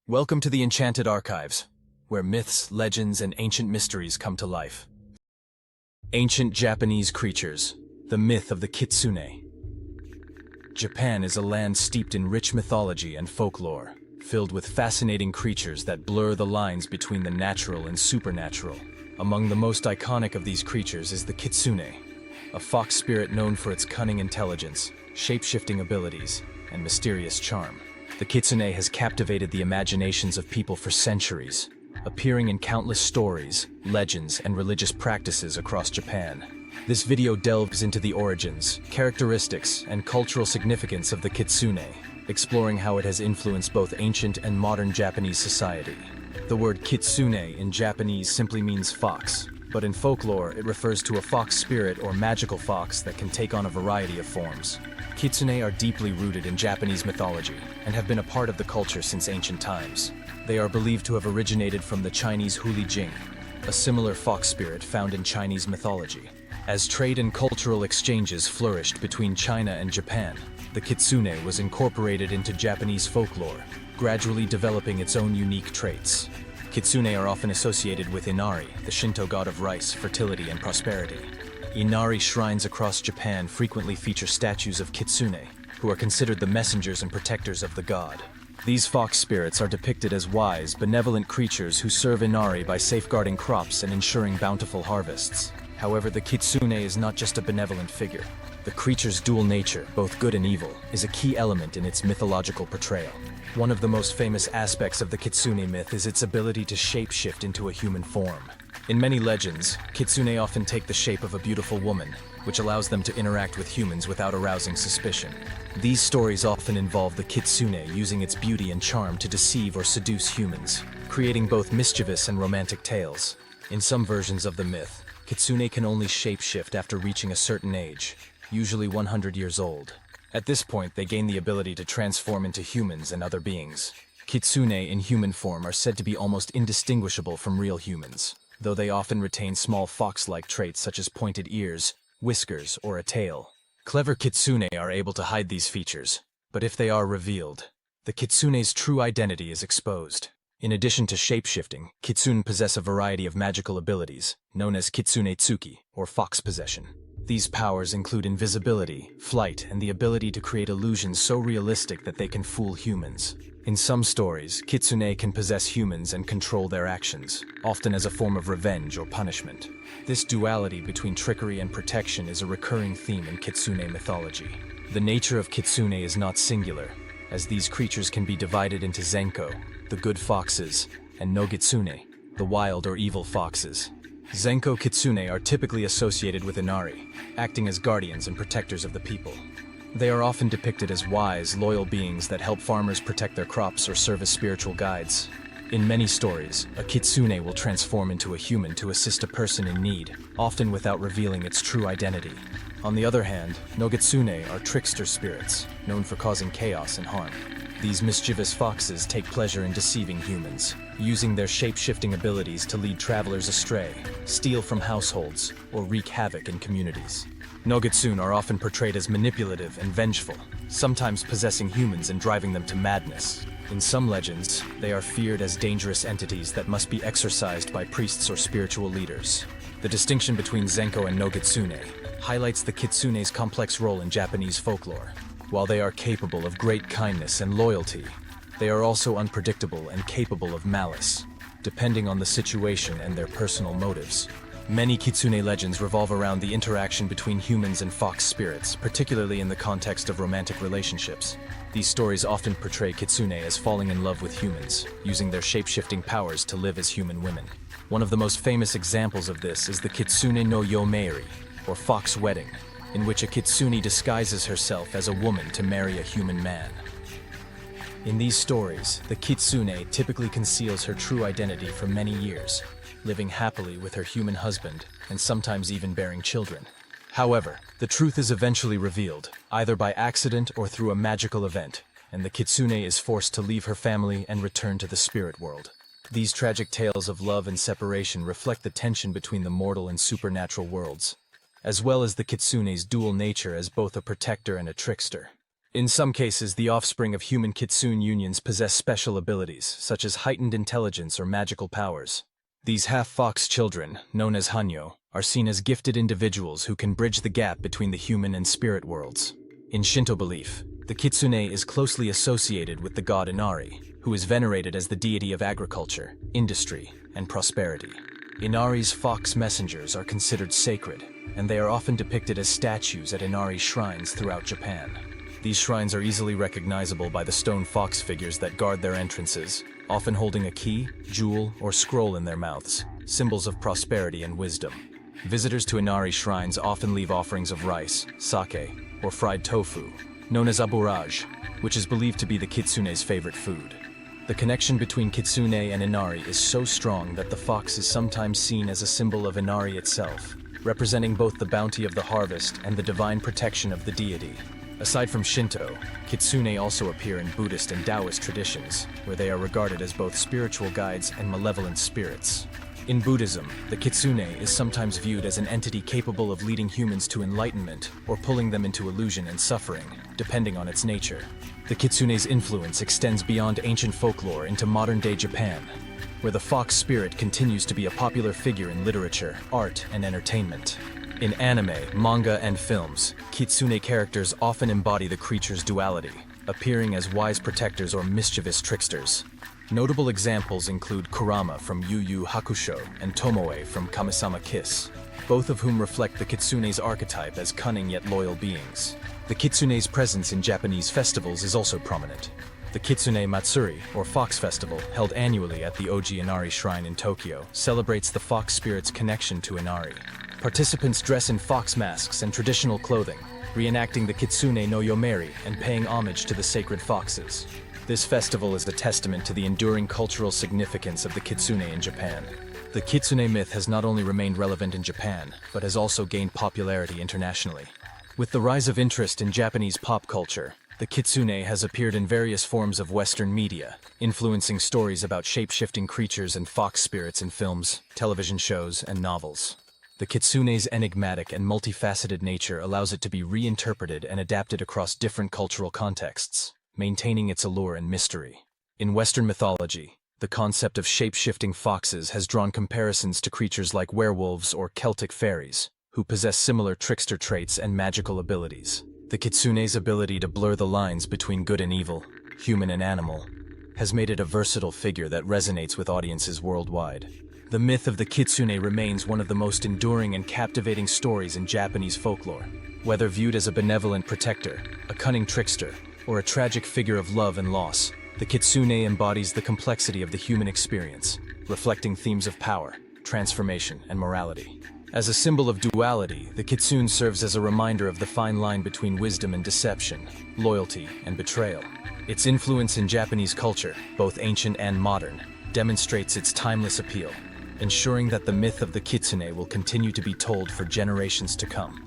Welcome to the Enchanted Archives, where myths, legends, and ancient mysteries come to life. Ancient Japanese creatures, the myth of the Kitsune. Japan is a land steeped in rich mythology and folklore, filled with fascinating creatures that blur the lines between the natural and supernatural. Among the most iconic of these creatures is the Kitsune, a fox spirit known for its cunning intelligence, shape-shifting abilities, and mysterious charm. The Kitsune has captivated the imaginations of people for centuries, appearing in countless stories, legends, and religious practices across Japan. This video delves into the origins, characteristics, and cultural significance of the Kitsune, exploring how it has influenced both ancient and modern Japanese society. The word Kitsune in Japanese simply means fox, but in folklore it refers to a fox spirit or magical fox that can take on a variety of forms. Kitsune are deeply rooted in Japanese mythology and have been a part of the culture since ancient times. They are believed to have originated from the Chinese Huli Jing, a similar fox spirit found in Chinese mythology. As trade and cultural exchanges flourished between China and Japan, the Kitsune was incorporated into Japanese folklore, gradually developing its own unique traits. Kitsune are often associated with Inari, the Shinto god of rice, fertility, and prosperity. Inari shrines across Japan frequently feature statues of Kitsune, who are considered the messengers and protectors of the god. These fox spirits are depicted as wise, benevolent creatures who serve Inari by safeguarding crops and ensuring bountiful harvests. However, the Kitsune is not just a benevolent figure. The creature's dual nature, both good and evil, is a key element in its mythological portrayal. One of the most famous aspects of the Kitsune myth is its ability to shape-shift into a human form. In many legends, Kitsune often take the shape of a beautiful woman, which allows them to interact with humans without arousing suspicion. These stories often involve the Kitsune using its beauty and charm to deceive or seduce humans, creating both mischievous and romantic tales. In some versions of the myth, Kitsune can only shape-shift after reaching a certain age, usually 100 years old. At this point, they gain the ability to transform into humans and other beings. Kitsune in human form are said to be almost indistinguishable from real humans, though they often retain small fox-like traits such as pointed ears, whiskers, or a tail. Clever Kitsune are able to hide these features, but if they are revealed, the Kitsune's true identity is exposed. In addition to shape-shifting, Kitsune possess a variety of magical abilities, known as Kitsune Tsuki, or fox possession. These powers include invisibility, flight, and the ability to create illusions so realistic that they can fool humans. In some stories, Kitsune can possess humans and control their actions, often as a form of revenge or punishment. This duality between trickery and protection is a recurring theme in Kitsune mythology. The nature of Kitsune is not singular, as these creatures can be divided into Zenko, the good foxes, and Nogitsune, the wild or evil foxes. Zenko Kitsune are typically associated with Inari, acting as guardians and protectors of the people. They are often depicted as wise, loyal beings that help farmers protect their crops or serve as spiritual guides. In many stories, a Kitsune will transform into a human to assist a person in need, often without revealing its true identity. On the other hand, Nogitsune are trickster spirits, known for causing chaos and harm. These mischievous foxes take pleasure in deceiving humans, using their shape-shifting abilities to lead travelers astray, steal from households, or wreak havoc in communities. Nogitsune are often portrayed as manipulative and vengeful, sometimes possessing humans and driving them to madness. In some legends, they are feared as dangerous entities that must be exorcised by priests or spiritual leaders. The distinction between Zenko and Nogitsune highlights the Kitsune's complex role in Japanese folklore. While they are capable of great kindness and loyalty, they are also unpredictable and capable of malice, depending on the situation and their personal motives. Many Kitsune legends revolve around the interaction between humans and fox spirits, particularly in the context of romantic relationshiip. These stories often portray Kitsune as falling in love with humans, using their shape-shifting powers to live as human women. One of the most famous examples of this is the Kitsune no Yomeiri, or fox wedding, in which a Kitsune disguises herself as a woman to marry a human man. In these stories, the Kitsune typically conceals her true identity for many years, living happily with her human husband and sometimes even bearing children. However, the truth is eventually revealed, either by accident or through a magical event, and the Kitsune is forced to leave her family and return to the spirit world. These tragic tales of love and separation reflect the tension between the mortal and supernatural worlds, as well as the Kitsune's dual nature as both a protector and a trickster. In some cases, the offspring of human Kitsune unions possess special abilities, such as heightened intelligence or magical powers. These half-fox children, known as Hanyo, are seen as gifted individuals who can bridge the gap between the human and spirit worlds. In Shinto belief, the Kitsune is closely associated with the god Inari, who is venerated as the deity of agriculture, industry, and prosperity. Inari's fox messengers are considered sacred, and they are often depicted as statues at Inari shrines throughout Japan. These shrines are easily recognizable by the stone fox figures that guard their entrances, often holding a key, jewel, or scroll in their mouths, symbols of prosperity and wisdom. Visitors to Inari shrines often leave offerings of rice, sake, or fried tofu, known as aburage, which is believed to be the Kitsune's favorite food. The connection between Kitsune and Inari is so strong that the fox is sometimes seen as a symbol of Inari itself, representing both the bounty of the harvest and the divine protection of the deity. Aside from Shinto, Kitsune also appear in Buddhist and Taoist traditions, where they are regarded as both spiritual guides and malevolent spirits. In Buddhism, the Kitsune is sometimes viewed as an entity capable of leading humans to enlightenment or pulling them into illusion and suffering, depending on its nature. The Kitsune's influence extends beyond ancient folklore into modern-day Japan, where the fox spirit continues to be a popular figure in literature, art, and entertainment. In anime, manga, and films, Kitsune characters often embody the creature's duality, appearing as wise protectors or mischievous tricksters. Notable examples include Kurama from Yu Yu Hakusho and Tomoe from Kamisama Kiss, both of whom reflect the Kitsune's archetype as cunning yet loyal beings. The Kitsune's presence in Japanese festivals is also prominent. The Kitsune Matsuri, or Fox Festival, held annually at the Oji Inari Shrine in Tokyo, celebrates the fox spirit's connection to Inari. Participants dress in fox masks and traditional clothing, reenacting the Kitsune no Yomeri and paying homage to the sacred foxes. This festival is a testament to the enduring cultural significance of the Kitsune in Japan. The Kitsune myth has not only remained relevant in Japan, but has also gained popularity internationally. With the rise of interest in Japanese pop culture, the Kitsune has appeared in various forms of Western media, influencing stories about shape-shifting creatures and fox spirits in films, television shows, and novels. The Kitsune's enigmatic and multifaceted nature allows it to be reinterpreted and adapted across different cultural contexts, maintaining its allure and mystery. In Western mythology, the concept of shape-shifting foxes has drawn comparisons to creatures like werewolves or Celtic fairies, who possess similar trickster traits and magical abilities. The Kitsune's ability to blur the lines between good and evil, human and animal, has made it a versatile figure that resonates with audiences worldwide. The myth of the Kitsune remains one of the most enduring and captivating stories in Japanese folklore. Whether viewed as a benevolent protector, a cunning trickster, or a tragic figure of love and loss, the Kitsune embodies the complexity of the human experience, reflecting themes of power, transformation, and morality. As a symbol of duality, the Kitsune serves as a reminder of the fine line between wisdom and deception, loyalty and betrayal. Its influence in Japanese culture, both ancient and modern, demonstrates its timeless appeal, ensuring that the myth of the Kitsune will continue to be told for generations to come.